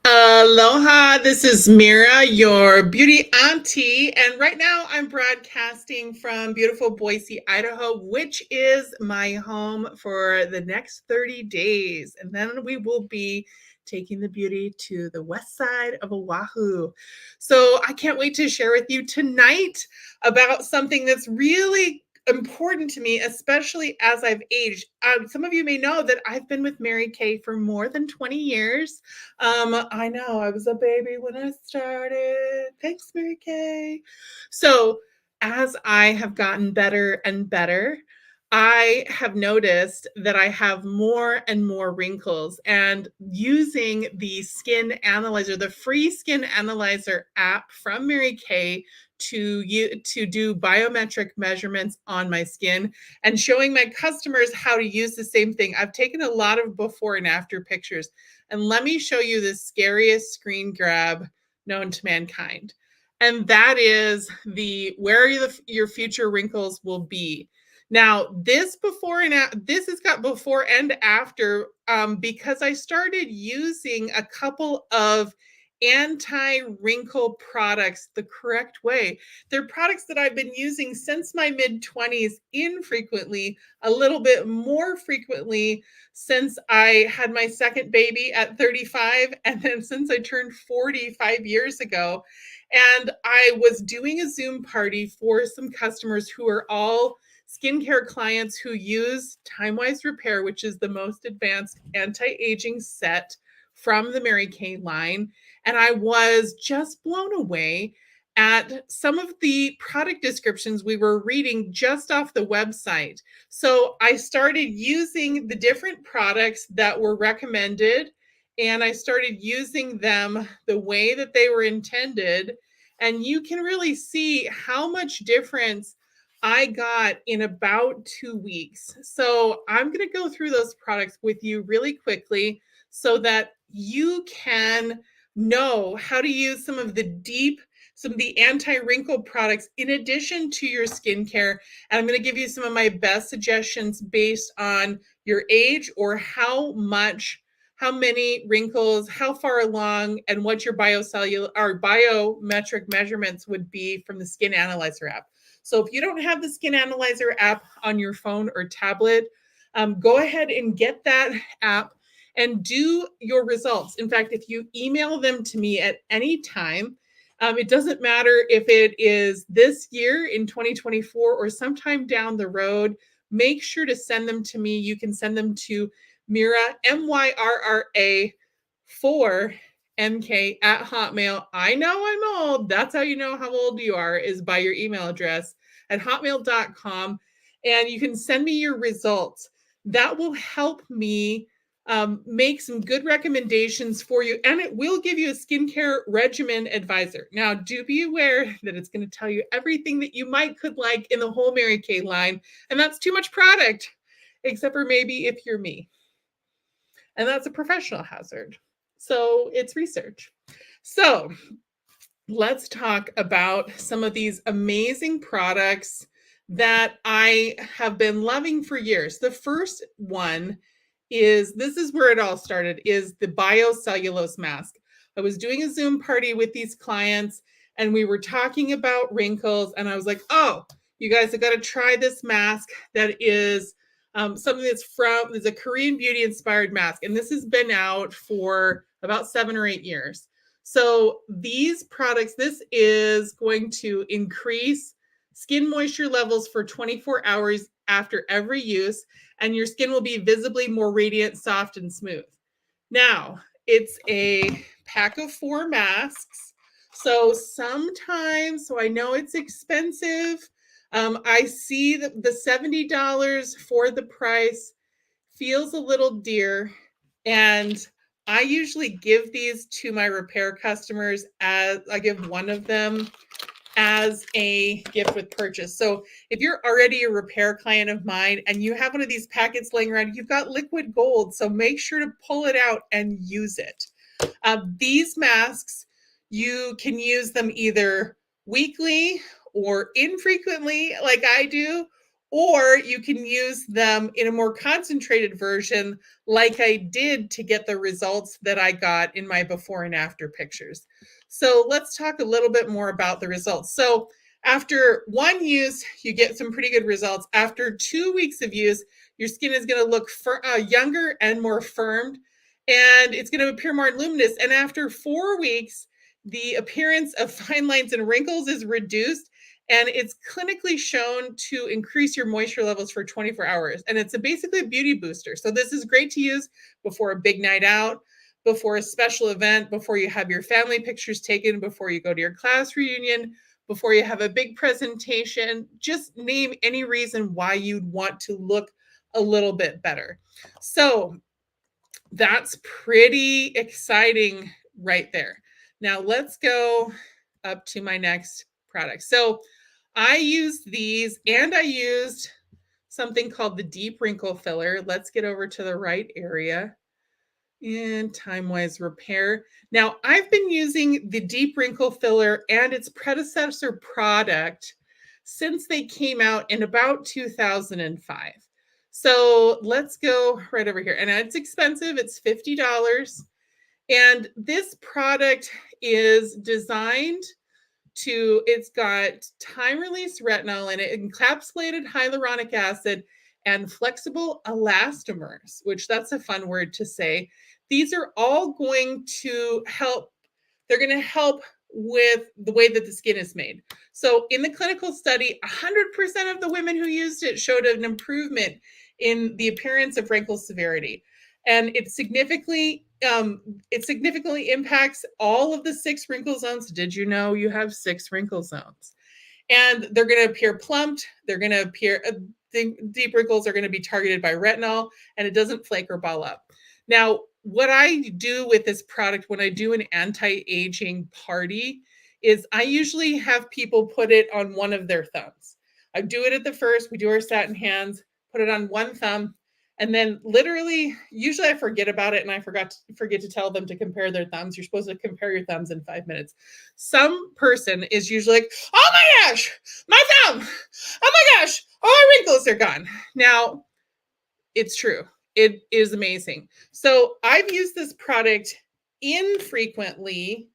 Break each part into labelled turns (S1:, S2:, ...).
S1: Aloha, this is Mira, your beauty auntie, and right now I'm broadcasting from beautiful Boise, Idaho, which is my home for the next 30 days. And then we will be taking the beauty to the west side of Oahu. So I can't wait to share with you tonight about something that's really important to me, especially as I've aged. Some of you may know that I've been with Mary Kay for more than 20 years. I know I was a baby when I started. Thanks, Mary Kay. So, as I have gotten better and better, I have noticed that I have more and more wrinkles. And using the skin analyzer, the free skin analyzer app from Mary Kay to do biometric measurements on my skin and showing my customers how to use the same thing. I've taken a lot of before and after pictures. And let me show you the scariest screen grab known to mankind. And that is the where your future wrinkles will be. Now, this has got before and after because I started using a couple of anti-wrinkle products the correct way. They're products that I've been using since my mid-20s infrequently, a little bit more frequently since I had my second baby at 35, and then since I turned 45 years ago. And I was doing a Zoom party for some customers who are all skincare clients who use Time-Wise Repair, which is the most advanced anti-aging set from the Mary Kay line. And I was just blown away at some of the product descriptions we were reading just off the website. So I started using the different products that were recommended, and I started using them the way that they were intended. And you can really see how much difference I got in about 2 weeks. So I'm going to go through those products with you really quickly so that you can know how to use some of the anti-wrinkle products in addition to your skincare. And I'm going to give you some of my best suggestions based on your age or how many wrinkles, how far along, and what your biocellular or biometric measurements would be from the Skin Analyzer app. So if you don't have the Skin Analyzer app on your phone or tablet, go ahead and get that app and do your results. In fact, if you email them to me at any time, it doesn't matter if it is this year in 2024 or sometime down the road, make sure to send them to me. You can send them to Mira, MYRRA 4 MK at Hotmail. I know I'm old. That's how you know how old you are, is by your email address at hotmail.com. And you can send me your results. That will help me make some good recommendations for you, and it will give you a skincare regimen advisor. Now, do be aware that it's going to tell you everything that you could like in the whole Mary Kay line, and that's too much product, except for maybe if you're me. And that's a professional hazard. So it's research. So let's talk about some of these amazing products that I have been loving for years. The first one this is where it all started, is the biocellulose mask. I was doing a Zoom party with these clients and we were talking about wrinkles, and I was like, oh, you guys have got to try this mask that is something it's a Korean beauty inspired mask. And this has been out for about 7 or 8 years. So these products, this is going to increase skin moisture levels for 24 hours after every use, and your skin will be visibly more radiant, soft, and smooth. Now, it's a pack of 4 masks. So I know it's expensive. I see that the $70 for the price feels a little dear. And I usually give these to my repair customers as I give one of them as a gift with purchase. So if you're already a repair client of mine and you have one of these packets laying around, you've got liquid gold. So make sure to pull it out and use it. These masks, you can use them either weekly or infrequently, like I do, or you can use them in a more concentrated version like I did to get the results that I got in my before and after pictures. So let's talk a little bit more about the results. So after one use, you get some pretty good results. After 2 weeks of use, your skin is going to look younger and more firmed, and it's going to appear more luminous. And after 4 weeks, the appearance of fine lines and wrinkles is reduced, and it's clinically shown to increase your moisture levels for 24 hours. And it's basically a beauty booster. So this is great to use before a big night out, before a special event, before you have your family pictures taken, before you go to your class reunion, before you have a big presentation. Just name any reason why you'd want to look a little bit better. So that's pretty exciting right there. Now let's go up to my next product. So I used these, and I used something called the deep wrinkle filler. Let's get over to the right area and time-wise repair. Now I've been using the deep wrinkle filler and its predecessor product since they came out in about 2005. So let's go right over here. And it's expensive. It's $50. And this product is designed to, it's got time-release retinol in it, encapsulated hyaluronic acid, and flexible elastomers, which that's a fun word to say. These are all going to help. They're going to help with the way that the skin is made. So in the clinical study, 100% of the women who used it showed an improvement in the appearance of wrinkle severity. And it significantly impacts all of the 6 wrinkle zones. Did you know you have 6 wrinkle zones? And they're going to appear plumped. They're going to appear, the deep wrinkles are going to be targeted by retinol, and it doesn't flake or ball up. Now, what I do with this product when I do an anti-aging party is I usually have people put it on one of their thumbs. I do it at the first. We do our satin hands, put it on one thumb, and then literally, usually I forget about it and I forget to tell them to compare their thumbs. You're supposed to compare your thumbs in 5 minutes. Some person is usually like, oh my gosh, my thumb. Oh my gosh, all my wrinkles are gone. Now, it's true. It is amazing. So I've used this product infrequently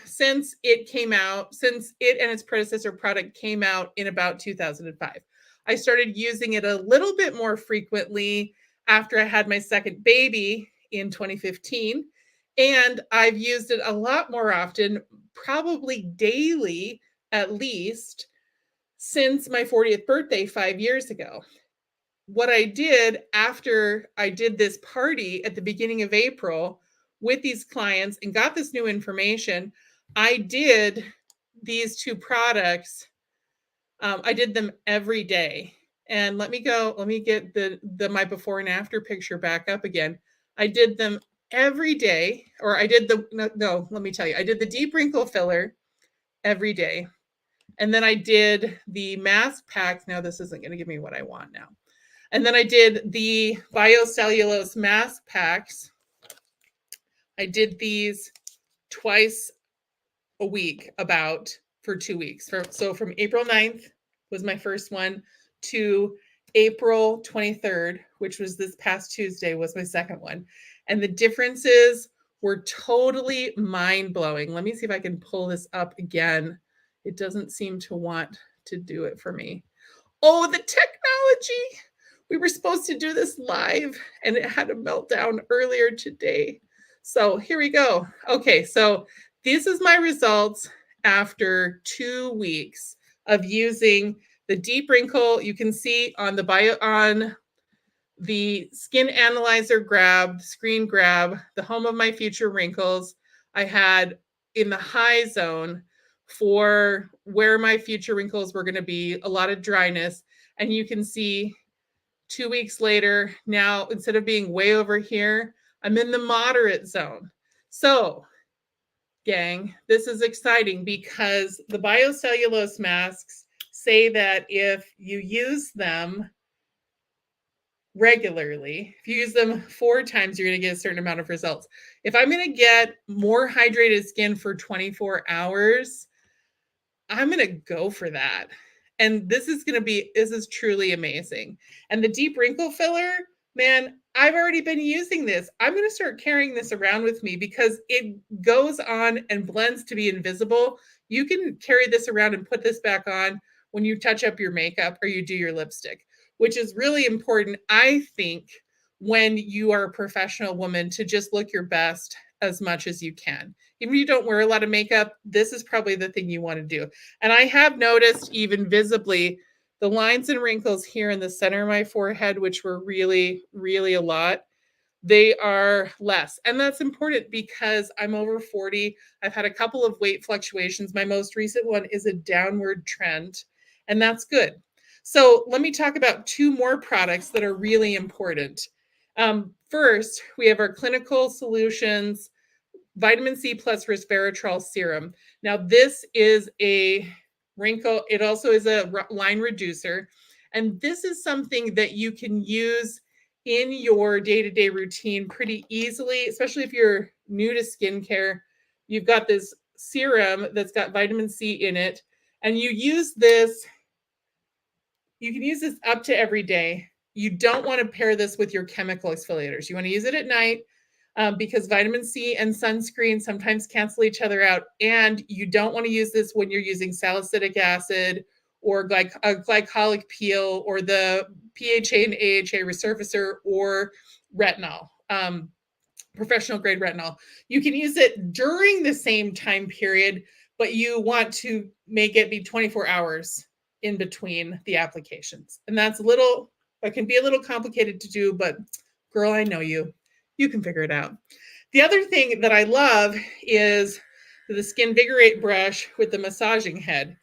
S1: since it and its predecessor product came out in about 2005. I started using it a little bit more frequently after I had my second baby in 2015. And I've used it a lot more often, probably daily at least, since my 40th birthday 5 years ago. What I did after I did this party at the beginning of April with these clients and got this new information, I did these 2 products. I did them every day. And let me get my before and after picture back up again. I did them every day, or I did let me tell you, I did the deep wrinkle filler every day. And then I did the mask pack. Now this isn't going to give me what I want now. And then I did the biocellulose mask packs. I did these twice a week for 2 weeks. So from April 9th was my first one to April 23rd, which was this past Tuesday, was my second one. And the differences were totally mind-blowing. Let me see if I can pull this up again. It doesn't seem to want to do it for me. Oh, the technology. We were supposed to do this live and it had a meltdown earlier today. So here we go. Okay, so this is my results after 2 weeks of using the deep wrinkle. You can see on the skin analyzer screen grab, the home of my future wrinkles, I had in the high zone for where my future wrinkles were going to be, a lot of dryness. And you can see 2 weeks later, now instead of being way over here, I'm in the moderate zone. So, gang, this is exciting because the biocellulose masks say that if you use them regularly, if you use them 4 times, you're going to get a certain amount of results. If I'm going to get more hydrated skin for 24 hours, I'm going to go for that. And this is truly amazing. And the deep wrinkle filler, man, I've already been using this. I'm going to start carrying this around with me because it goes on and blends to be invisible. You can carry this around and put this back on when you touch up your makeup or you do your lipstick, which is really important, I think, when you are a professional woman, to just look your best as much as you can. Even if you don't wear a lot of makeup, this is probably the thing you want to do. And I have noticed even visibly the lines and wrinkles here in the center of my forehead, which were really, really a lot, they are less. And that's important because I'm over 40. I've had a couple of weight fluctuations. My most recent one is a downward trend, and that's good. So let me talk about two more products that are really important. First, we have our Clinical Solutions vitamin C plus resveratrol serum. Now, this is a wrinkle, it also is a line reducer. And this is something that you can use in your day-to-day routine pretty easily, especially if you're new to skincare. You've got this serum that's got vitamin C in it, and you can use this up to every day. You don't want to pair this with your chemical exfoliators. You want to use it at night because vitamin C and sunscreen sometimes cancel each other out. And you don't want to use this when you're using salicylic acid or a glycolic peel or the PHA and AHA resurfacer or retinol, professional grade retinol. You can use it during the same time period, but you want to make it be 24 hours in between the applications. And that can be a little complicated to do, but girl, I know you. You can figure it out. The other thing that I love is the Skin Vigorate brush with the massaging head.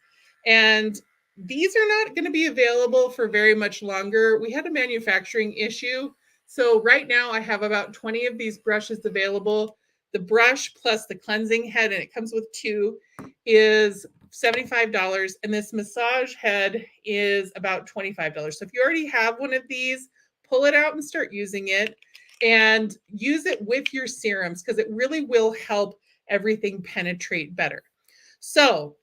S1: And these are not going to be available for very much longer. We had a manufacturing issue. So right now I have about 20 of these brushes available. The brush plus the cleansing head, and it comes with two, is $75. And this massage head is about $25. So if you already have one of these, pull it out and start using it, and use it with your serums because it really will help everything penetrate better. So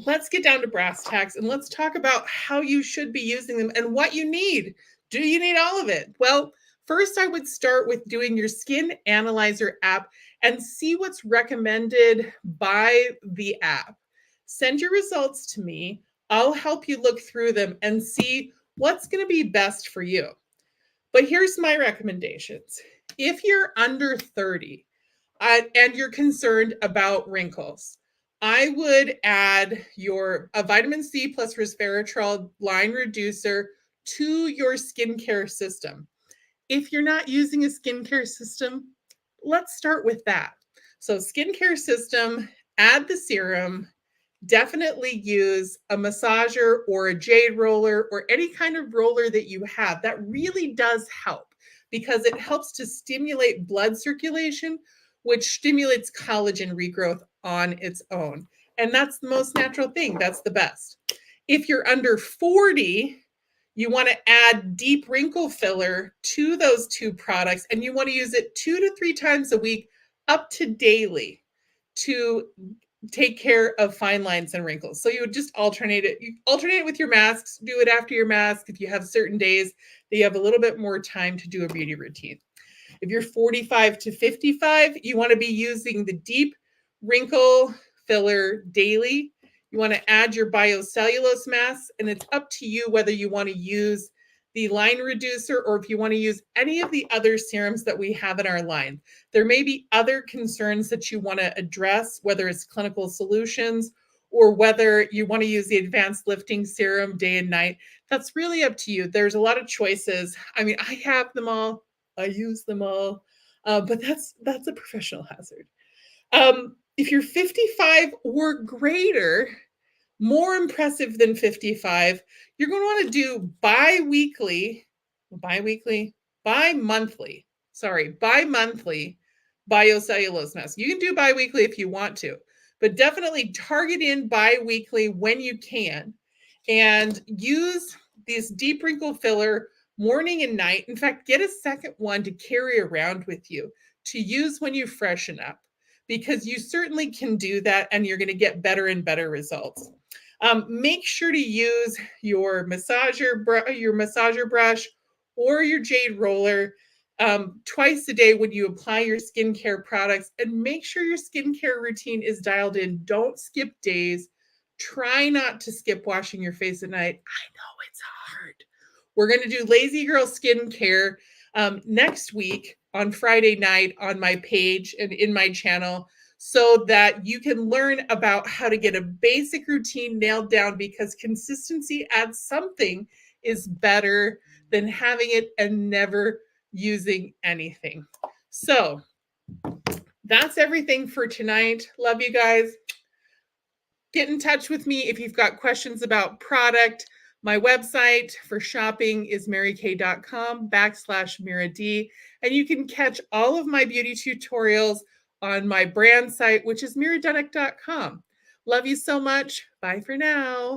S1: let's get down to brass tacks and let's talk about how you should be using them and what you need. Do you need all of it? Well, first I would start with doing your Skin Analyzer app and see what's recommended by the app. Send your results to me. I'll help you look through them and see what's going to be best for you. But here's my recommendations. If you're under 30 and you're concerned about wrinkles, I would add a vitamin C plus resveratrol line reducer to your skincare system. If you're not using a skincare system, let's start with that. So skincare system, add the serum, definitely use a massager or a jade roller or any kind of roller that you have. That really does help because it helps to stimulate blood circulation, which stimulates collagen regrowth on its own. And that's the most natural thing. That's the best. If you're under 40, you want to add deep wrinkle filler to those two products, and you want to use it 2 to 3 times a week up to daily to take care of fine lines and wrinkles. So you would just alternate it. You alternate it with your masks, do it after your mask if you have certain days that you have a little bit more time to do a beauty routine. If you're 45 to 55, you want to be using the deep wrinkle filler daily. You want to add your biocellulose mask, and it's up to you whether you want to use the line reducer or if you want to use any of the other serums that we have in our line. There may be other concerns that you want to address, whether it's Clinical Solutions or whether you want to use the advanced lifting serum day and night. That's really up to you. There's a lot of choices. I mean, I have them all. I use them all, but that's a professional hazard. If you're 55 or greater, more impressive than 55, you're going to want to do bi-monthly biocellulose mask. You can do bi-weekly if you want to, but definitely target in bi-weekly when you can and use this deep wrinkle filler morning and night. In fact, get a second one to carry around with you to use when you freshen up, because you certainly can do that and you're going to get better and better results. Make sure to use your massager brush or your jade roller twice a day when you apply your skincare products, and make sure your skincare routine is dialed in. Don't skip days. Try not to skip washing your face at night. I know it's hard. We're going to do Lazy Girl Skincare next week on Friday night on my page and in my channel, so that you can learn about how to get a basic routine nailed down, because consistency at something is better than having it and never using anything. So that's everything for tonight. Love you guys. Get in touch with me if you've got questions about product. My website for shopping is marykay.com/Mira D. And you can catch all of my beauty tutorials on my brand site, which is miradunick.com. Love you so much. Bye for now.